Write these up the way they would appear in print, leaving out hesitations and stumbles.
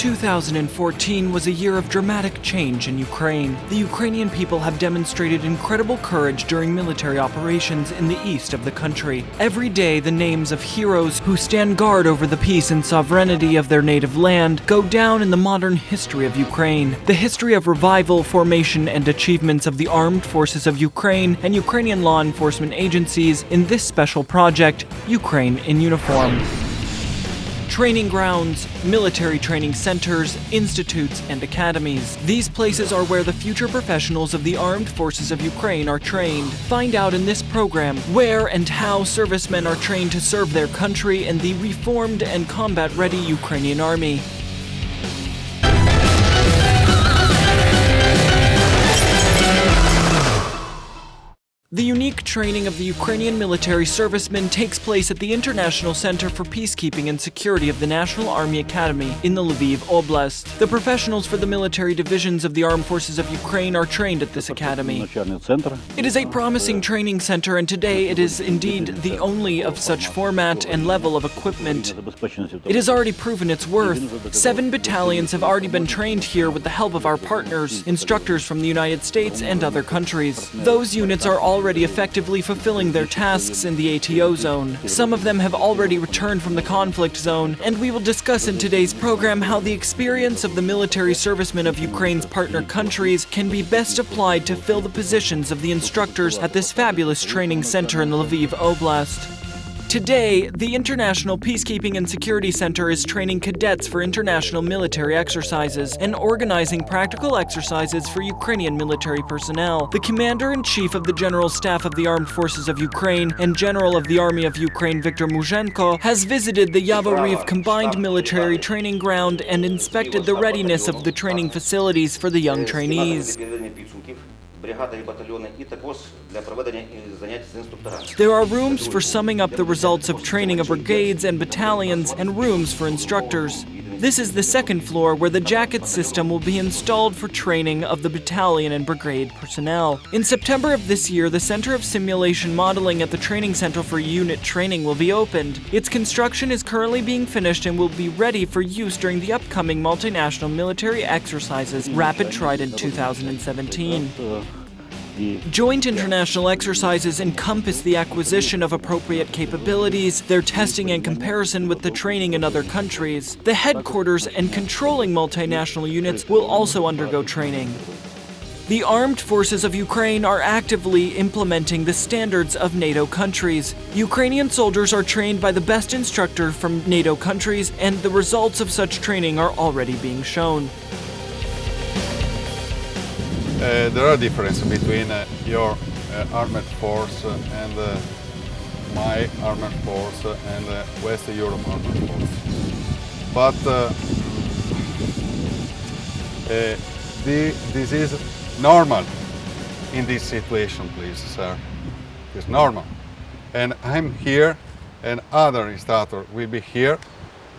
2014 was a year of dramatic change in Ukraine. The Ukrainian people have demonstrated incredible courage during military operations in the east of the country. Every day, the names of heroes who stand guard over the peace and sovereignty of their native land go down in the modern history of Ukraine. The history of revival, formation, and achievements of the armed forces of Ukraine and Ukrainian law enforcement agencies in this special project, Ukraine in Uniform. Training grounds, military training centers, institutes, and academies. These places are where the future professionals of the armed forces of Ukraine are trained. Find out in this program where and how servicemen are trained to serve their country in the reformed and combat-ready Ukrainian Army. The unique training of the Ukrainian military servicemen takes place at the International Center for Peacekeeping and Security of the National Army Academy in the Lviv Oblast. The professionals for the military divisions of the armed forces of Ukraine are trained at this academy. It is a promising training center, and today it is indeed the only of such format and level of equipment. It has already proven its worth. 7 battalions have already been trained here with the help of our partners, instructors from the United States and other countries. Those units are already effectively fulfilling their tasks in the ATO zone. Some of them have already returned from the conflict zone, and we will discuss in today's program how the experience of the military servicemen of Ukraine's partner countries can be best applied to fill the positions of the instructors at this fabulous training center in the Lviv Oblast. Today, the International Peacekeeping and Security Center is training cadets for international military exercises and organizing practical exercises for Ukrainian military personnel. The Commander-in-Chief of the General Staff of the Armed Forces of Ukraine and General of the Army of Ukraine Viktor Muzhenko has visited the Yavoriv Combined Military Training Ground and inspected the readiness of the training facilities for the young trainees. There are rooms for summing up the results of training of brigades and battalions and rooms for instructors. This is the second floor where the jacket system will be installed for training of the battalion and brigade personnel. In September of this year, the Center of Simulation Modeling at the Training Center for Unit Training will be opened. Its construction is currently being finished and will be ready for use during the upcoming multinational military exercises, Rapid Trident 2017. Joint international exercises encompass the acquisition of appropriate capabilities, their testing and comparison with the training in other countries. The headquarters and controlling multinational units will also undergo training. The armed forces of Ukraine are actively implementing the standards of NATO countries. Ukrainian soldiers are trained by the best instructor from NATO countries, and the results of such training are already being shown. There are differences between your armed force and my armed force and West Europe armed force. But this is normal in this situation, please, sir. It's normal. And I'm here, and other instructors will be here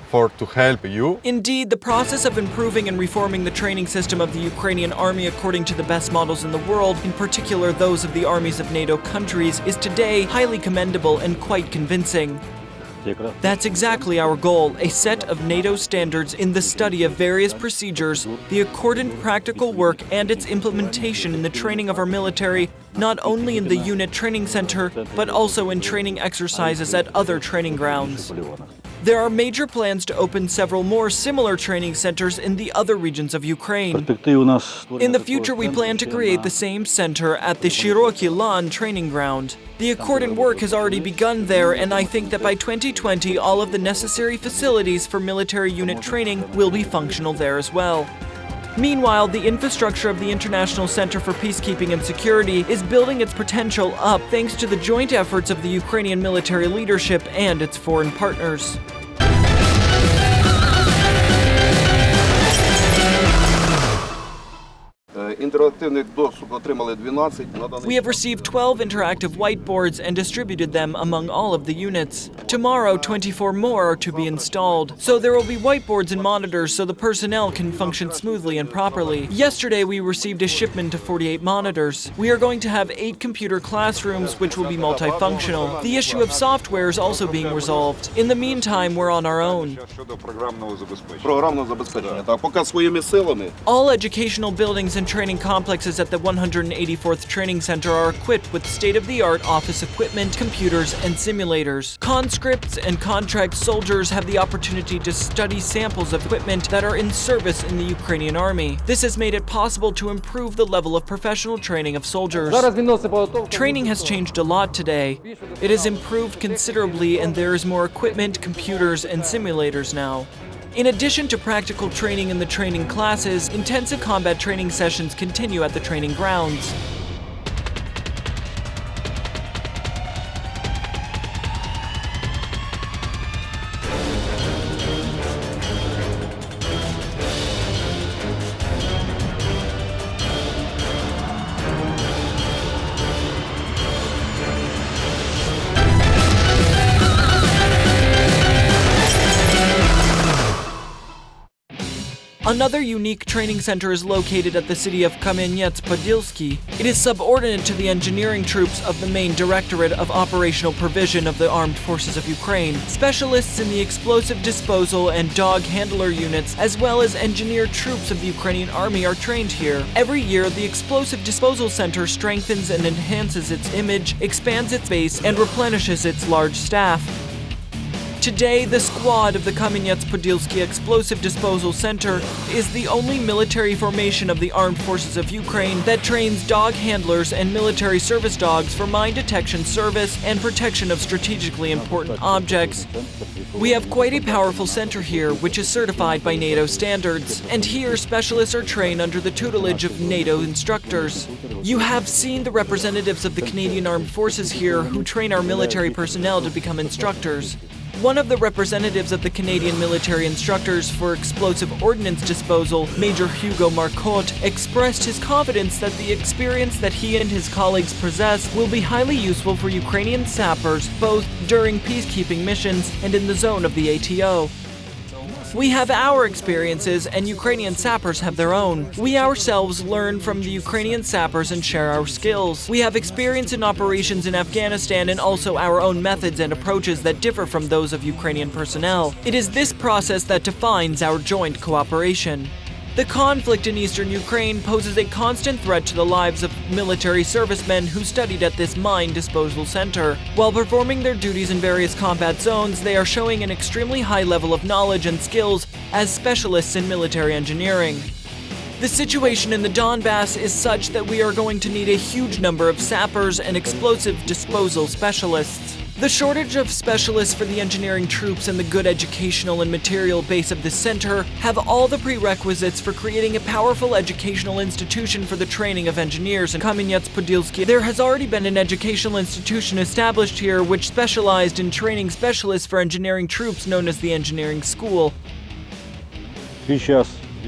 to help you. Indeed, the process of improving and reforming the training system of the Ukrainian Army according to the best models in the world, in particular those of the armies of NATO countries, is today highly commendable and quite convincing. That's exactly our goal, a set of NATO standards in the study of various procedures, the accordant practical work and its implementation in the training of our military, not only in the unit training center, but also in training exercises at other training grounds. There are major plans to open several more similar training centers in the other regions of Ukraine. In the future, we plan to create the same center at the Shiroki Lan training ground. The accordant work has already begun there, and I think that by 2020, all of the necessary facilities for military unit training will be functional there as well. Meanwhile, the infrastructure of the International Center for Peacekeeping and Security is building its potential up thanks to the joint efforts of the Ukrainian military leadership and its foreign partners. інтерактивних дошок отримали 12. We have received 12 interactive whiteboards and distributed them among all of the units. Tomorrow, 24 more are to be installed. So there will be whiteboards and monitors so the personnel can function smoothly and properly. Yesterday, we received a shipment of 48 monitors. We are going to have 8 computer classrooms, which will be multifunctional. The issue of software is also being resolved. In the meantime, we're on our own. Програмного забезпечення. Так, поки своїми силами. All educational buildings and training complexes at the 184th Training Center are equipped with state-of-the-art office equipment, computers, and simulators. Conscripts and contract soldiers have the opportunity to study samples of equipment that are in service in the Ukrainian Army. This has made it possible to improve the level of professional training of soldiers. Training has changed a lot today. It has improved considerably, and there is more equipment, computers, and simulators now. In addition to practical training in the training classes, intensive combat training sessions continue at the training grounds. Another unique training center is located at the city of Kamenets-Podilsky. It is subordinate to the engineering troops of the main Directorate of Operational Provision of the Armed Forces of Ukraine. Specialists in the explosive disposal and dog handler units, as well as engineer troops of the Ukrainian Army, are trained here. Every year, the Explosive Disposal Center strengthens and enhances its image, expands its base, and replenishes its large staff. Today, the squad of the Kamenets-Podilsky Explosive Disposal Center is the only military formation of the Armed Forces of Ukraine that trains dog handlers and military service dogs for mine detection service and protection of strategically important objects. We have quite a powerful center here, which is certified by NATO standards, and here specialists are trained under the tutelage of NATO instructors. You have seen the representatives of the Canadian Armed Forces here who train our military personnel to become instructors. One of the representatives of the Canadian military instructors for explosive ordnance disposal, Major Hugo Marcotte, expressed his confidence that the experience that he and his colleagues possess will be highly useful for Ukrainian sappers, both during peacekeeping missions and in the zone of the ATO. We have our experiences, and Ukrainian sappers have their own. We ourselves learn from the Ukrainian sappers and share our skills. We have experience in operations in Afghanistan and also our own methods and approaches that differ from those of Ukrainian personnel. It is this process that defines our joint cooperation. The conflict in eastern Ukraine poses a constant threat to the lives of military servicemen who studied at this mine disposal center. While performing their duties in various combat zones, they are showing an extremely high level of knowledge and skills as specialists in military engineering. The situation in the Donbas is such that we are going to need a huge number of sappers and explosive disposal specialists. The shortage of specialists for the engineering troops and the good educational and material base of this center have all the prerequisites for creating a powerful educational institution for the training of engineers in Kamenets-Podilsky. There has already been an educational institution established here which specialized in training specialists for engineering troops known as the Engineering School.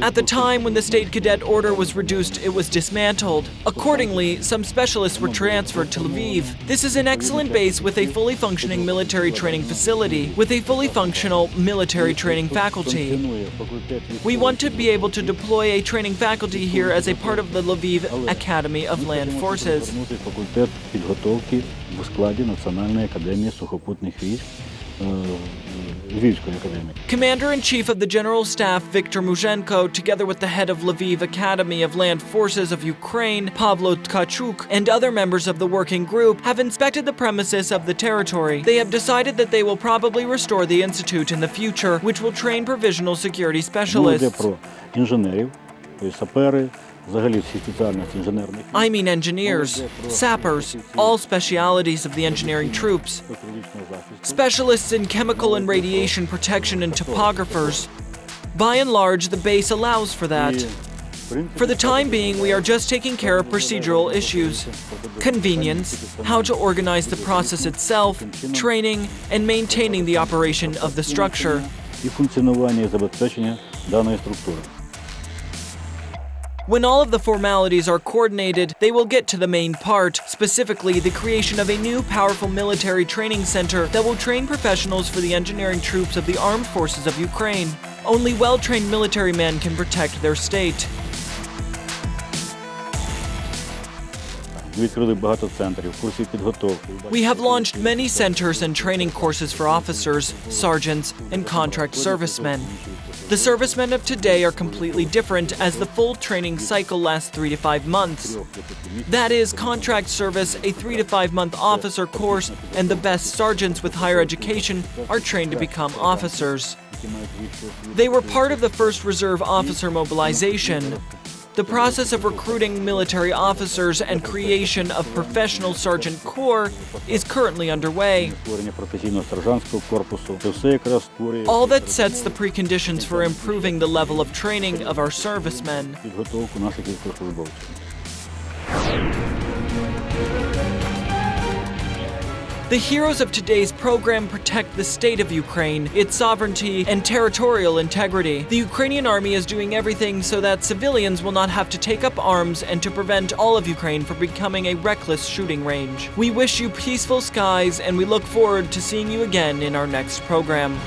At the time when the state cadet order was reduced, it was dismantled. Accordingly, some specialists were transferred to Lviv. This is an excellent base with a fully functioning military training facility, with a fully functional military training faculty. We want to be able to deploy a training faculty here as a part of the Lviv Academy of Land Forces. Commander-in-Chief of the General Staff, Viktor Muzhenko, together with the head of Lviv Academy of Land Forces of Ukraine, Pavlo Tkachuk, and other members of the working group, have inspected the premises of the territory. They have decided that they will probably restore the institute in the future, which will train provisional security specialists. I mean engineers, sappers, all specialities of the engineering troops, specialists in chemical and radiation protection and topographers. By and large, the base allows for that. For the time being, we are just taking care of procedural issues, convenience, how to organize the process itself, training, and maintaining the operation of the structure. When all of the formalities are coordinated, they will get to the main part, specifically the creation of a new powerful military training center that will train professionals for the engineering troops of the armed forces of Ukraine. Only well-trained military men can protect their state. We have launched many centers and training courses for officers, sergeants, and contract servicemen. The servicemen of today are completely different as the full training cycle lasts 3 to 5 months. That is, contract service, a 3 to 5 month officer course, and the best sergeants with higher education are trained to become officers. They were part of the first reserve officer mobilization. The process of recruiting military officers and creation of Professional Sergeant Corps is currently underway. All that sets the preconditions for improving the level of training of our servicemen. The heroes of today's program protect the state of Ukraine, its sovereignty, and territorial integrity. The Ukrainian Army is doing everything so that civilians will not have to take up arms and to prevent all of Ukraine from becoming a reckless shooting range. We wish you peaceful skies, and we look forward to seeing you again in our next program.